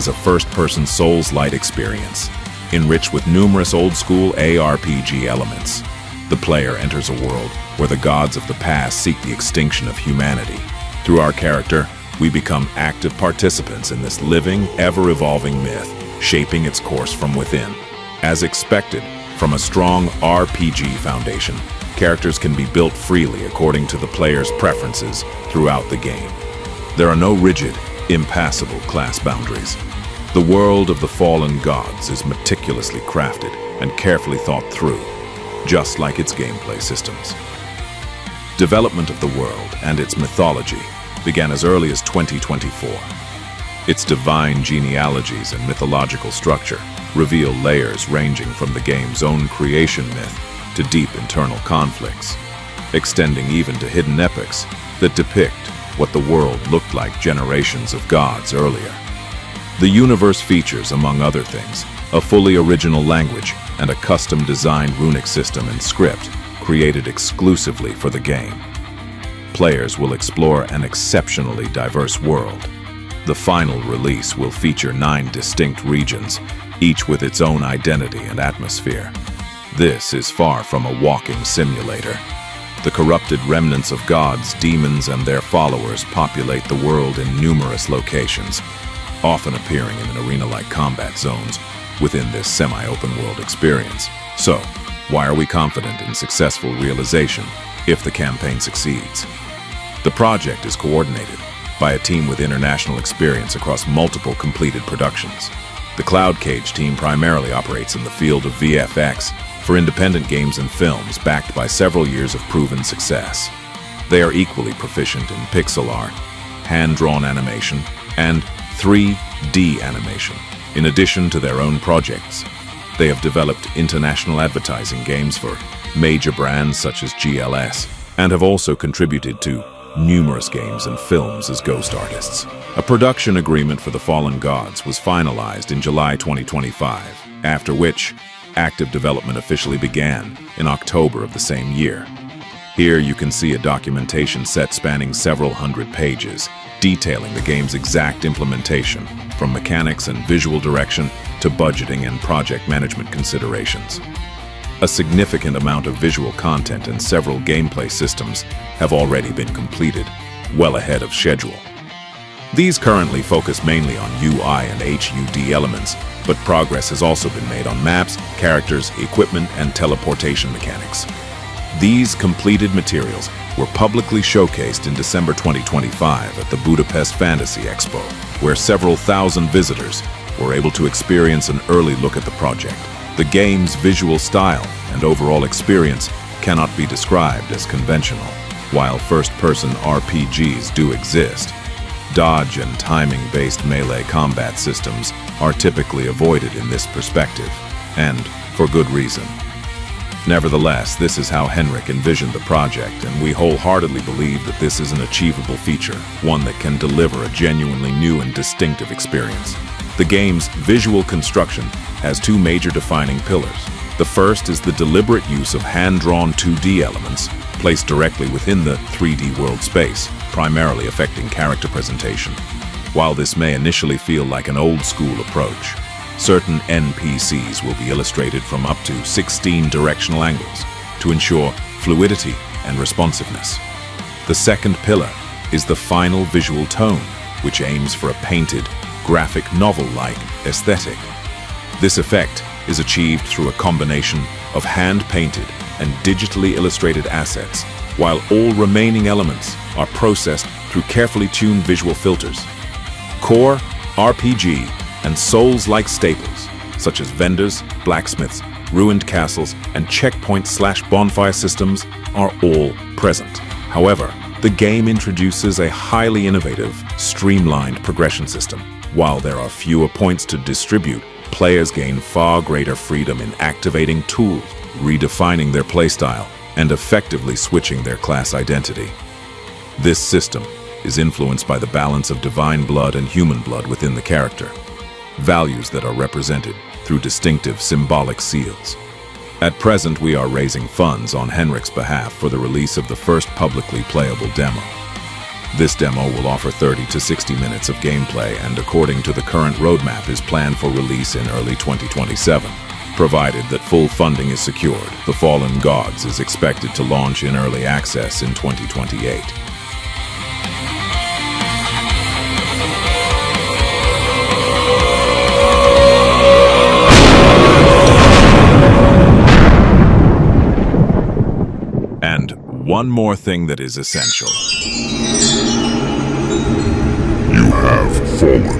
as a first-person Souls-like experience, enriched with numerous old-school ARPG elements. The player enters a world where the gods of the past seek the extinction of humanity. Through our character, we become active participants in this living, ever-evolving myth, shaping its course from within. As expected, from a strong RPG foundation, characters can be built freely according to the player's preferences throughout the game. There are no rigid, impassable class boundaries. The world of the fallen gods is meticulously crafted and carefully thought through, just like its gameplay systems. Development of the world and its mythology began as early as 2024. Its divine genealogies and mythological structure reveal layers ranging from the game's own creation myth to deep internal conflicts, extending even to hidden epics that depict what the world looked like generations of gods earlier. The universe features, among other things, a fully original language and a custom-designed runic system and script created exclusively for the game. Players will explore an exceptionally diverse world. The final release will feature 9 distinct regions, each with its own identity and atmosphere. This is far from a walking simulator. The corrupted remnants of gods, demons, and their followers populate the world in numerous locations, often appearing in an arena-like combat zones within this semi-open world experience. So, why are we confident in successful realization if the campaign succeeds? The project is coordinated by a team with international experience across multiple completed productions. The Cloud Cage team primarily operates in the field of VFX for independent games and films backed by several years of proven success. They are equally proficient in pixel art, hand-drawn animation, and 3D animation. In addition to their own projects, they have developed international advertising games for major brands such as GLS and have also contributed to numerous games and films as ghost artists. A production agreement for The Fallen Gods was finalized in July 2025, after which active development officially began in October of the same year. Here you can see a documentation set spanning several hundred pages, detailing the game's exact implementation, from mechanics and visual direction to budgeting and project management considerations. A significant amount of visual content and several gameplay systems have already been completed, well ahead of schedule. These currently focus mainly on UI and HUD elements, but progress has also been made on maps, characters, equipment, and teleportation mechanics. These completed materials were publicly showcased in December 2025 at the Budapest Fantasy Expo, where several thousand visitors were able to experience an early look at the project. The game's visual style and overall experience cannot be described as conventional. While first-person RPGs do exist, dodge and timing-based melee combat systems are typically avoided in this perspective, and for good reason. Nevertheless, this is how Henrik envisioned the project, and we wholeheartedly believe that this is an achievable feature, one that can deliver a genuinely new and distinctive experience. The game's visual construction has 2 major defining pillars. The first is the deliberate use of hand-drawn 2D elements placed directly within the 3D world space, primarily affecting character presentation. While this may initially feel like an old-school approach, certain NPCs will be illustrated from up to 16 directional angles to ensure fluidity and responsiveness. The second pillar is the final visual tone, which aims for a painted, graphic novel-like aesthetic. This effect is achieved through a combination of hand-painted and digitally illustrated assets, while all remaining elements are processed through carefully tuned visual filters. Core, RPG, and Souls-like staples, such as vendors, blacksmiths, ruined castles, and checkpoint/bonfire systems, are all present. However, the game introduces a highly innovative, streamlined progression system. While there are fewer points to distribute, players gain far greater freedom in activating tools, redefining their playstyle, and effectively switching their class identity. This system is influenced by the balance of divine blood and human blood within the character, values that are represented through distinctive symbolic seals. At present, we are raising funds on Henrik's behalf for the release of the first publicly playable demo. This demo will offer 30 to 60 minutes of gameplay and, according to the current roadmap, is planned for release in early 2027. Provided that full funding is secured, The Fallen Gods is expected to launch in early access in 2028. And one more thing that is essential. You have fallen.